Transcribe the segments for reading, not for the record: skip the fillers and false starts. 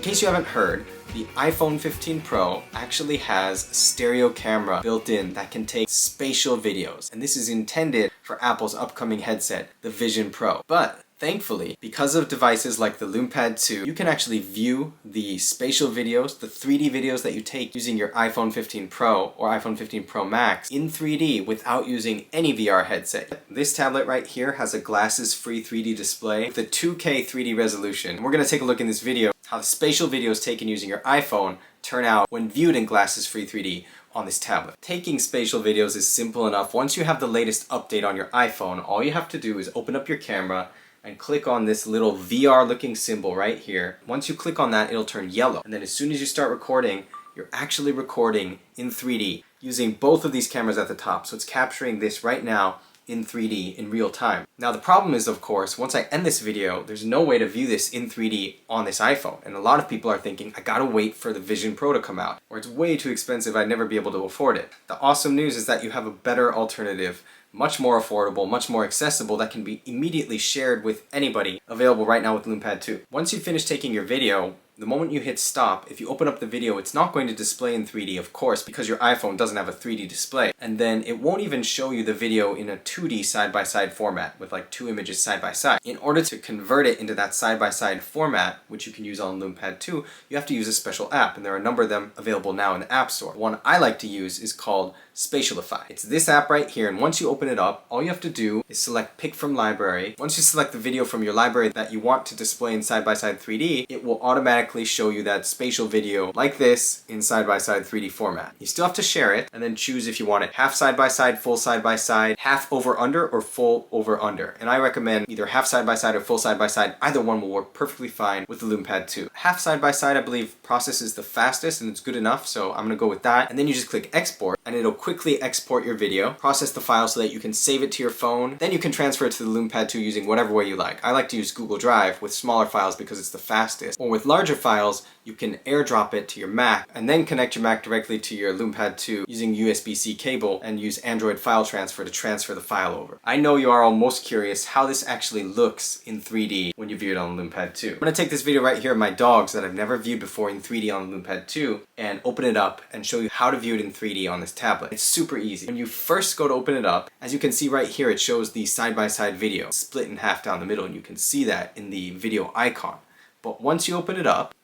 case you haven't heard, the iPhone 15 Pro actually has a stereo camera built in that can take spatial videos, and this is intended for Apple's upcoming headset, the Vision Pro. But thankfully, because of devices like the Lume Pad 2, you can actually view the spatial videos, the 3D videos that you take using your iPhone 15 Pro or iPhone 15 Pro Max in 3D without using any VR headset. This tablet right here has a glasses-free 3D display with a 2K 3D resolution. We're going to take a look in this video how the spatial videos taken using your iPhone turn out when viewed in glasses-free 3D on this tablet. Taking spatial videos is simple enough. Once you have the latest update on your iPhone, all you have to do is open up your camera and click on this little VR looking symbol right here. Once you click on that, it'll turn yellow. And then as soon as you start recording, you're actually recording in 3D using both of these cameras at the top. So it's capturing this right now in 3D in real time. Now the problem is, of course, once I end this video, there's no way to view this in 3D on this iPhone. And a lot of people are thinking, I gotta wait for the Vision Pro to come out, or it's way too expensive, I'd never be able to afford it. The awesome news is that you have a better alternative, much more affordable, much more accessible, that can be immediately shared with anybody, available right now with Lume Pad 2. Once you finish taking your video, the moment you hit stop, if you open up the video, it's not going to display in 3D, of course, because your iPhone doesn't have a 3D display. And then it won't even show you the video in a 2D side-by-side format with like two images side by side. In order to convert it into that side-by-side format, which you can use on Lume Pad 2, you have to use a special app, and there are a number of them available now in the App Store. The one I like to use is called Spatialify. It's this app right here, and once you open it up, all you have to do is select Pick from Library. Once you select the video from your library that you want to display in side-by-side 3D, it will automatically show you that spatial video like this in side-by-side 3D format. You still have to share it, and then choose if you want it half side-by-side, full side-by-side, half over-under, or full over-under. And I recommend either half side-by-side or full side-by-side. Either one will work perfectly fine with the Lume Pad 2. Half side-by-side, I believe, processes the fastest, and it's good enough, so I'm gonna go with that. And then you just click export, and it'll quickly export your video, process the file so that you can save it to your phone. Then you can transfer it to the Lume Pad 2 using whatever way you like. I like to use Google Drive with smaller files because it's the fastest. Or with larger files, you can airdrop it to your Mac and then connect your Mac directly to your Lume Pad 2 using USB-C cable and use Android file transfer to transfer the file over. I know you are all most curious how this actually looks in 3D when you view it on Lume Pad 2. I'm going to take this video right here of my dogs that I've never viewed before in 3D on Lume Pad 2 and open it up and show you how to view it in 3D on this tablet. It's super easy. When you first go to open it up, as you can see right here, it shows the side-by-side video split in half down the middle, and you can see that in the video icon. But once you open it up,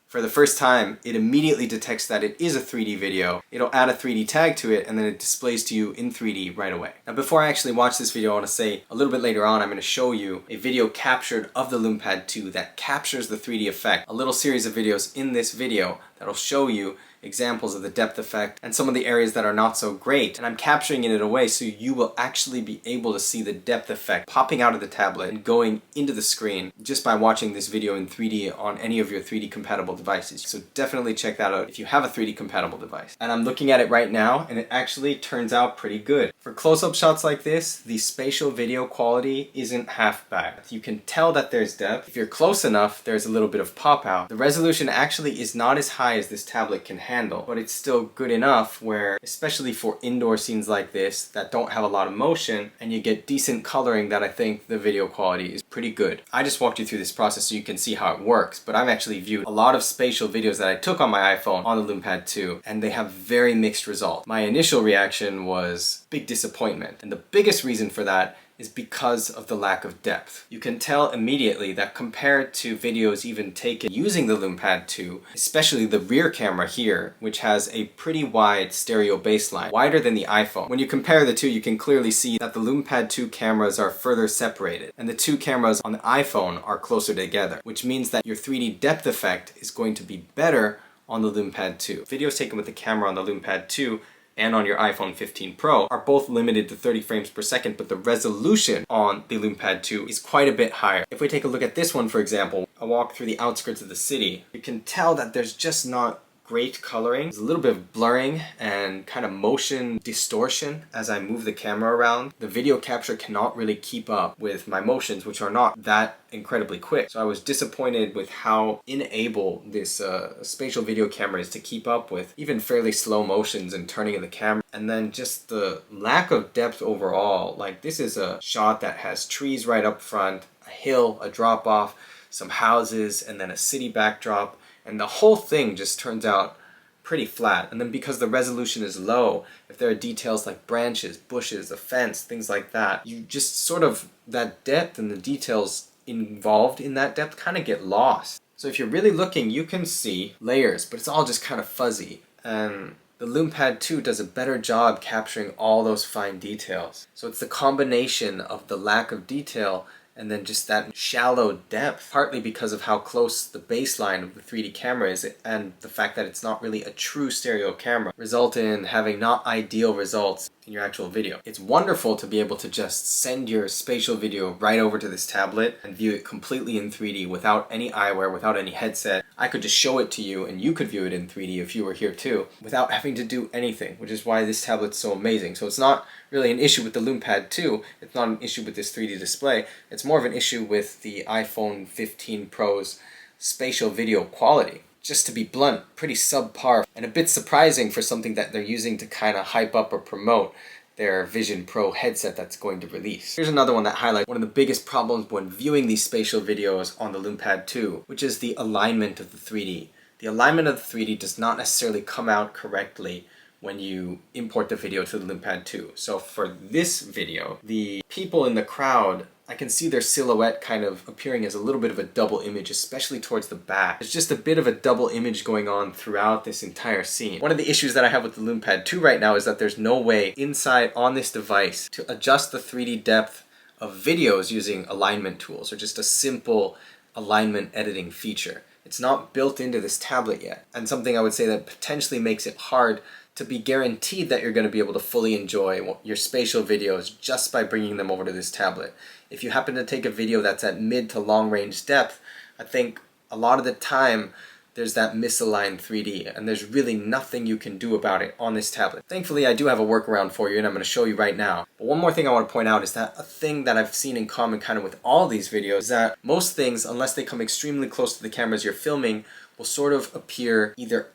for the first time, it immediately detects that it is a 3D video. It'll add a 3D tag to it, and then it displays to you in 3D right away. Now before I actually watch this video, I want to say a little bit later on, I'm going to show you a video captured of the Lume Pad 2 that captures the 3D effect. A little series of videos in this video that'll show you examples of the depth effect and some of the areas that are not so great. And I'm capturing it in a way so you will actually be able to see the depth effect popping out of the tablet and going into the screen just by watching this video in 3D on any of your 3D compatible devices. So definitely check that out if you have a 3D compatible device. And I'm looking at it right now, and it actually turns out pretty good. For close-up shots like this, the spatial video quality isn't half bad. You can tell that there's depth. If you're close enough, there's a little bit of pop out. The resolution actually is not as high as this tablet can handle, but it's still good enough where, especially for indoor scenes like this that don't have a lot of motion and you get decent coloring, that I think the video quality is pretty good. I just walked you through this process so you can see how it works, but I've actually viewed a lot of spatial videos that I took on my iPhone on the Lume Pad 2, and they have very mixed results. My initial reaction was big disappointment, and the biggest reason for that is because of the lack of depth. You can tell immediately that compared to videos even taken using the Lume Pad 2, especially the rear camera here, which has a pretty wide stereo baseline, wider than the iPhone. When you compare the two, you can clearly see that the Lume Pad 2 cameras are further separated, and the two cameras on the iPhone are closer together, which means that your 3D depth effect is going to be better on the Lume Pad 2. Videos taken with the camera on the Lume Pad 2 and on your iPhone 15 Pro are both limited to 30 frames per second, but the resolution on the Lume Pad 2 is quite a bit higher. If we take a look at this one, for example, a walk through the outskirts of the city, you can tell that there's just not great coloring. There's a little bit of blurring and kind of motion distortion as I move the camera around. The video capture cannot really keep up with my motions, which are not that incredibly quick. So I was disappointed with how unable this spatial video camera is to keep up with even fairly slow motions and turning of the camera. And then just the lack of depth overall. Like, this is a shot that has trees right up front, a hill, a drop off, some houses, and then a city backdrop. and the whole thing just turns out pretty flat. And then because the resolution is low, if there are details like branches, bushes, a fence, things like that, you just sort of, that depth and the details involved in that depth kind of get lost. So if you're really looking, you can see layers, but it's all just kind of fuzzy. And the Lume Pad 2 does a better job capturing all those fine details. So it's the combination of the lack of detail and then just that shallow depth, partly because of how close the baseline of the 3D camera is and the fact that it's not really a true stereo camera, result in having not ideal results in your actual video. It's wonderful to be able to just send your spatial video right over to this tablet and view it completely in 3D without any eyewear, without any headset. I could just show it to you and you could view it in 3D if you were here too, without having to do anything, which is why this tablet's so amazing. So it's not really an issue with the Lume Pad 2, it's not an issue with this 3D display, it's more of an issue with the iPhone 15 Pro's spatial video quality. Just to be blunt, pretty subpar, and a bit surprising for something that they're using to kind of hype up or promote their Vision Pro headset that's going to release. Here's another one that highlights one of the biggest problems when viewing these spatial videos on the Lume Pad 2, which is the alignment of the 3D. The alignment of the 3D does not necessarily come out correctly when you import the video to the Lume Pad 2. So for this video, the people in the crowd, I can see their silhouette kind of appearing as a little bit of a double image, especially towards the back. There's just a bit of a double image going on throughout this entire scene. One of the issues that I have with the Lume Pad 2 right now is that there's no way inside on this device to adjust the 3D depth of videos using alignment tools or just a simple alignment editing feature. It's not built into this tablet yet, and something I would say that potentially makes it hard to be guaranteed that you're going to be able to fully enjoy your spatial videos just by bringing them over to this tablet. If you happen to take a video that's at mid to long range depth, I think a lot of the time there's that misaligned 3D, and there's really nothing you can do about it on this tablet. Thankfully, I do have a workaround for you, and I'm going to show you right now. But one more thing I want to point out is that a thing that I've seen in common kind of with all these videos is that most things, unless they come extremely close to the cameras you're filming, will sort of appear either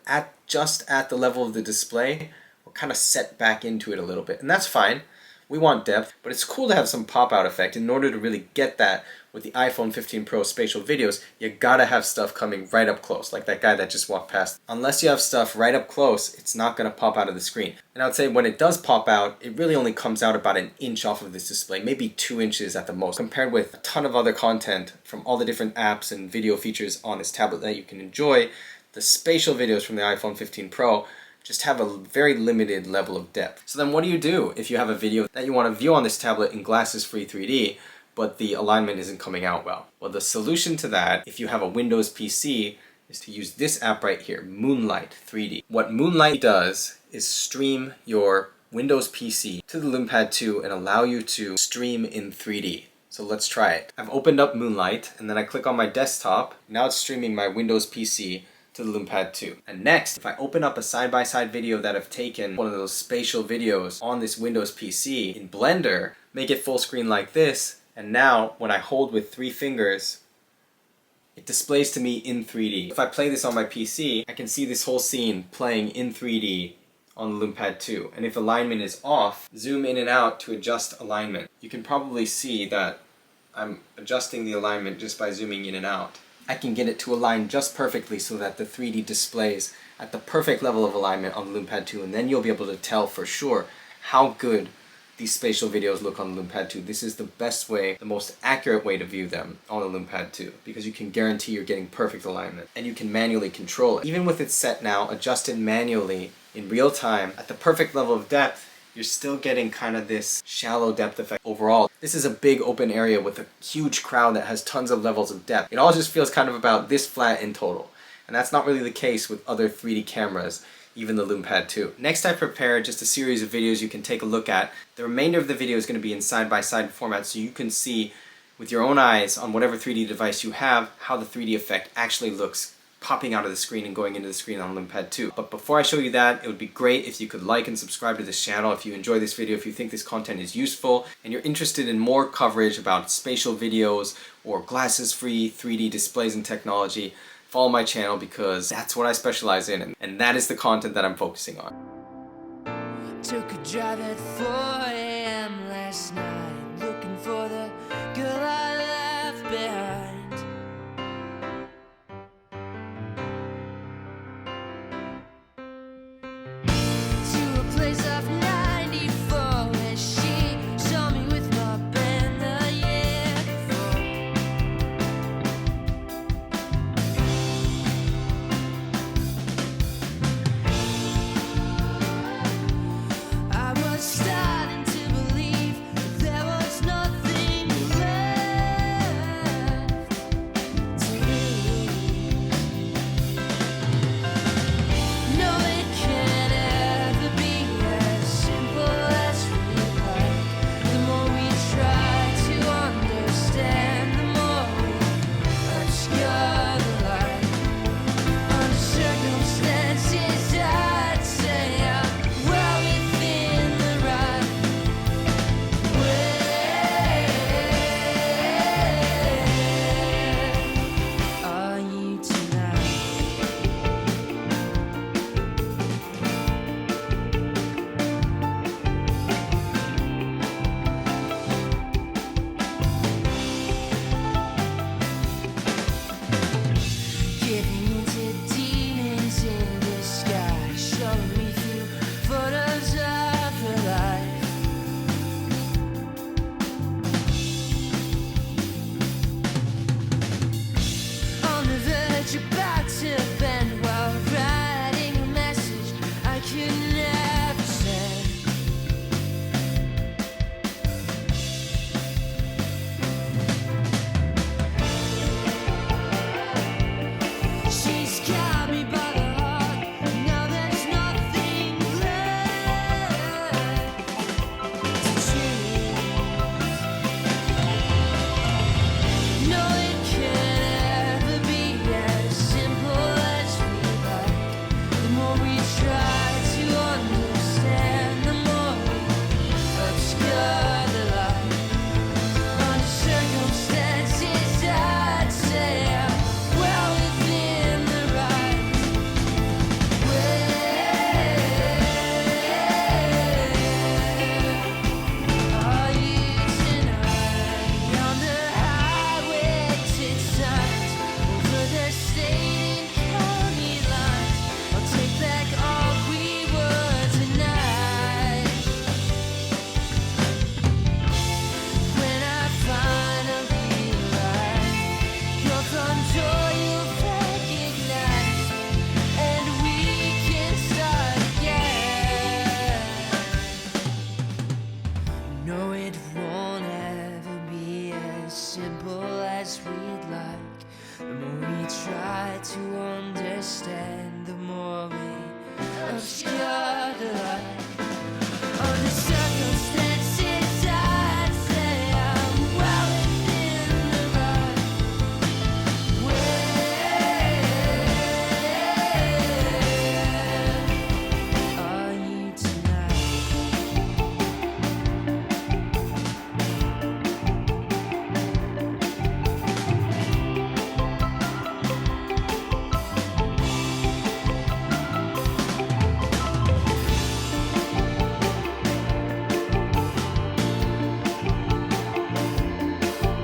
just at the level of the display or kind of set back into it a little bit. And that's fine. We want depth, but it's cool to have some pop-out effect. In order to really get that with the iPhone 15 Pro spatial videos, you gotta have stuff coming right up close, like that guy that just walked past. Unless you have stuff right up close, it's not gonna pop out of the screen. And I would say when it does pop out, it really only comes out about an inch off of this display, maybe 2 inches at the most, compared with a ton of other content from all the different apps and video features on this tablet that you can enjoy. The spatial videos from the iPhone 15 Pro just have a very limited level of depth. So then what do you do if you have a video that you want to view on this tablet in glasses-free 3D, but the alignment isn't coming out well? Well, the solution to that, if you have a Windows PC, is to use this app right here, Moonlight 3D. What Moonlight does is stream your Windows PC to the Lume Pad 2 and allow you to stream in 3D. So let's try it. I've opened up Moonlight, and then I click on my desktop. Now it's streaming my Windows PC to the Lume Pad 2. And next, if I open up a side-by-side video that I've taken, one of those spatial videos on this Windows PC in Blender, make it full screen like this, and now when I hold with 3 fingers, it displays to me in 3D. If I play this on my PC, I can see this whole scene playing in 3D on the Lume Pad 2. And if alignment is off, zoom in and out to adjust alignment. You can probably see that I'm adjusting the alignment just by zooming in and out. I can get it to align just perfectly so that the 3D displays at the perfect level of alignment on the Lume Pad 2, and then you'll be able to tell for sure how good these spatial videos look on the Lume Pad 2. This is the best way, the most accurate way to view them on the Lume Pad 2, because you can guarantee you're getting perfect alignment, and you can manually control it. Even with it set now, adjusted manually in real time at the perfect level of depth, you're still getting kind of this shallow depth effect overall. This is a big open area with a huge crowd that has tons of levels of depth. It all just feels kind of about this flat in total. And that's not really the case with other 3D cameras, even the Lume Pad 2. Next, I prepared just a series of videos you can take a look at. The remainder of the video is going to be in side-by-side format, so you can see with your own eyes on whatever 3D device you have how the 3D effect actually looks popping out of the screen and going into the screen on Lume Pad 2. But before I show you that, it would be great if you could like and subscribe to this channel if you enjoy this video, if you think this content is useful, and you're interested in more coverage about spatial videos or glasses-free 3D displays and technology. Follow my channel because that's what I specialize in, and that is the content that I'm focusing on. Took a drive at 4 a.m. last night.